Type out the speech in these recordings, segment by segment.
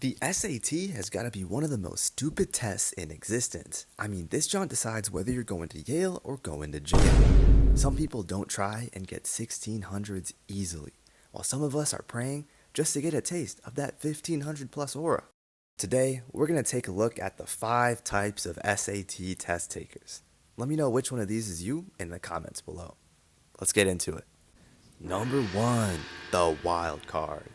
The SAT has got to be one of the most stupid tests in existence. I mean, this jaunt decides whether you're going to Yale or going to jail. Some people don't try and get 1600s easily, while some of us are praying just to get a taste of that 1500 plus aura. Today, we're going to take a look at the 5 types of SAT test takers. Let me know which one of these is you in the comments below. Let's get into it. Number 1, the wild card.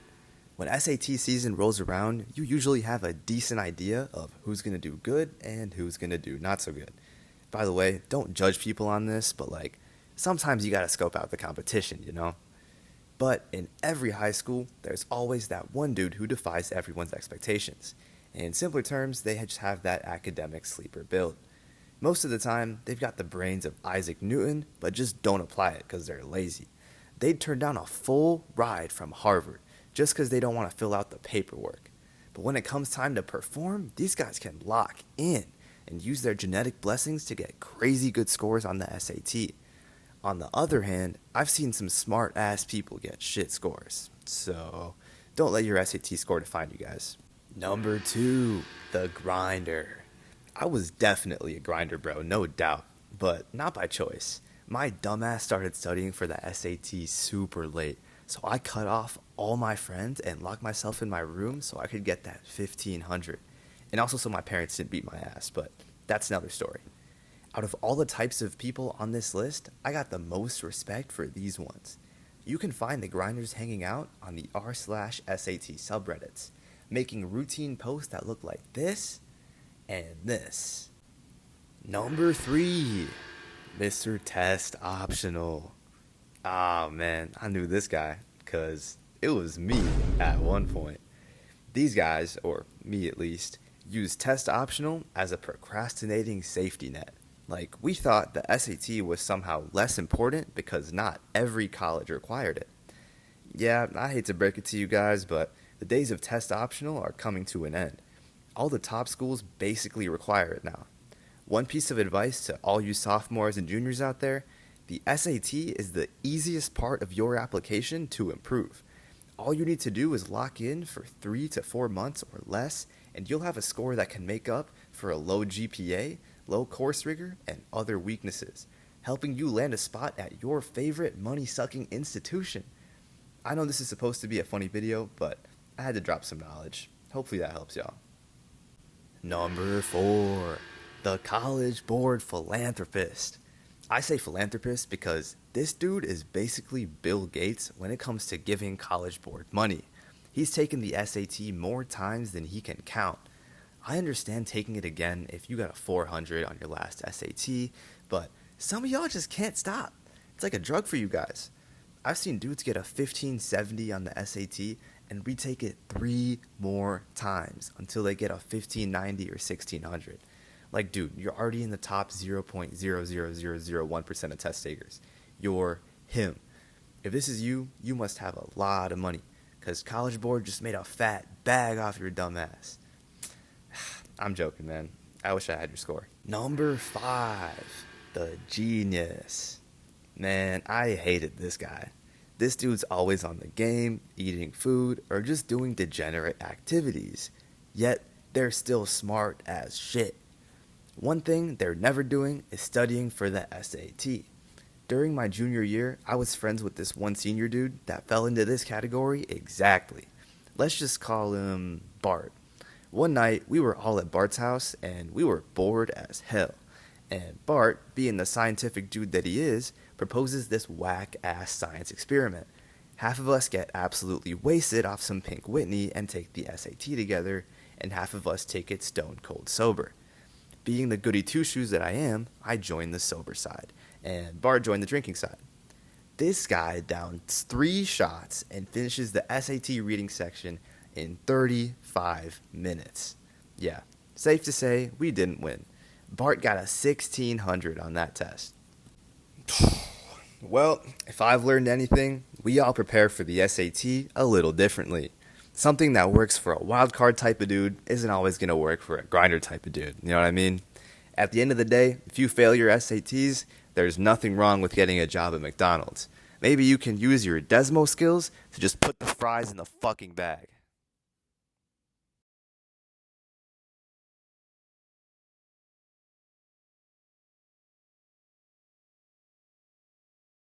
When SAT season rolls around, you usually have a decent idea of who's going to do good and who's going to do not so good. By the way, don't judge people on this, but sometimes you got to scope out the competition, you know? But in every high school, there's always that one dude who defies everyone's expectations. In simpler terms, they just have that academic sleeper build. Most of the time, they've got the brains of Isaac Newton, but just don't apply it because they're lazy. They'd turn down a full ride from Harvard just because they don't want to fill out the paperwork. But when it comes time to perform, these guys can lock in and use their genetic blessings to get crazy good scores on the SAT. On the other hand, I've seen some smart ass people get shit scores. So don't let your SAT score define you guys. Number 2, the grinder. I was definitely a grinder, bro, no doubt, but not by choice. My dumbass started studying for the SAT super late, so I cut off all my friends and locked myself in my room so I could get that 1500. And also so my parents didn't beat my ass, but that's another story. Out of all the types of people on this list, I got the most respect for these ones. You can find the grinders hanging out on the r/SAT subreddits, making routine posts that look like this and this. Number 3, Mr. Test Optional. Ah, man, I knew this guy because it was me at one point. These guys, or me at least, use test optional as a procrastinating safety net. We thought the SAT was somehow less important because not every college required it. Yeah, I hate to break it to you guys, but the days of test optional are coming to an end. All the top schools basically require it now. One piece of advice to all you sophomores and juniors out there: the SAT is the easiest part of your application to improve. All you need to do is lock in for 3 to 4 months or less, and you'll have a score that can make up for a low GPA, low course rigor, and other weaknesses, helping you land a spot at your favorite money-sucking institution. I know this is supposed to be a funny video, but I had to drop some knowledge. Hopefully that helps y'all. Number 4, the College Board Philanthropist. I say philanthropist because this dude is basically Bill Gates when it comes to giving College Board money. He's taken the SAT more times than he can count. I understand taking it again if you got a 400 on your last SAT, but some of y'all just can't stop. It's like a drug for you guys. I've seen dudes get a 1570 on the SAT and retake it 3 more times until they get a 1590 or 1600. Dude, you're already in the top 0.00001% of test takers. You're him. If this is you, you must have a lot of money, because College Board just made a fat bag off your dumb ass. I'm joking, man. I wish I had your score. Number 5, the genius. Man, I hated this guy. This dude's always on the game, eating food, or just doing degenerate activities. Yet, they're still smart as shit. One thing they're never doing is studying for the SAT. During my junior year, I was friends with this one senior dude that fell into this category exactly. Let's just call him Bart. One night, we were all at Bart's house, and we were bored as hell. And Bart, being the scientific dude that he is, proposes this whack-ass science experiment. Half of us get absolutely wasted off some Pink Whitney and take the SAT together, and half of us take it stone cold sober. Being the goody two-shoes that I am, I joined the sober side, and Bart joined the drinking side. This guy downs 3 shots and finishes the SAT reading section in 35 minutes. Yeah, safe to say we didn't win. Bart got a 1600 on that test. Well, if I've learned anything, we all prepare for the SAT a little differently. Something that works for a wild card type of dude isn't always going to work for a grinder type of dude. You know what I mean? At the end of the day, if you fail your SATs, there's nothing wrong with getting a job at McDonald's. Maybe you can use your Desmo skills to just put the fries in the fucking bag.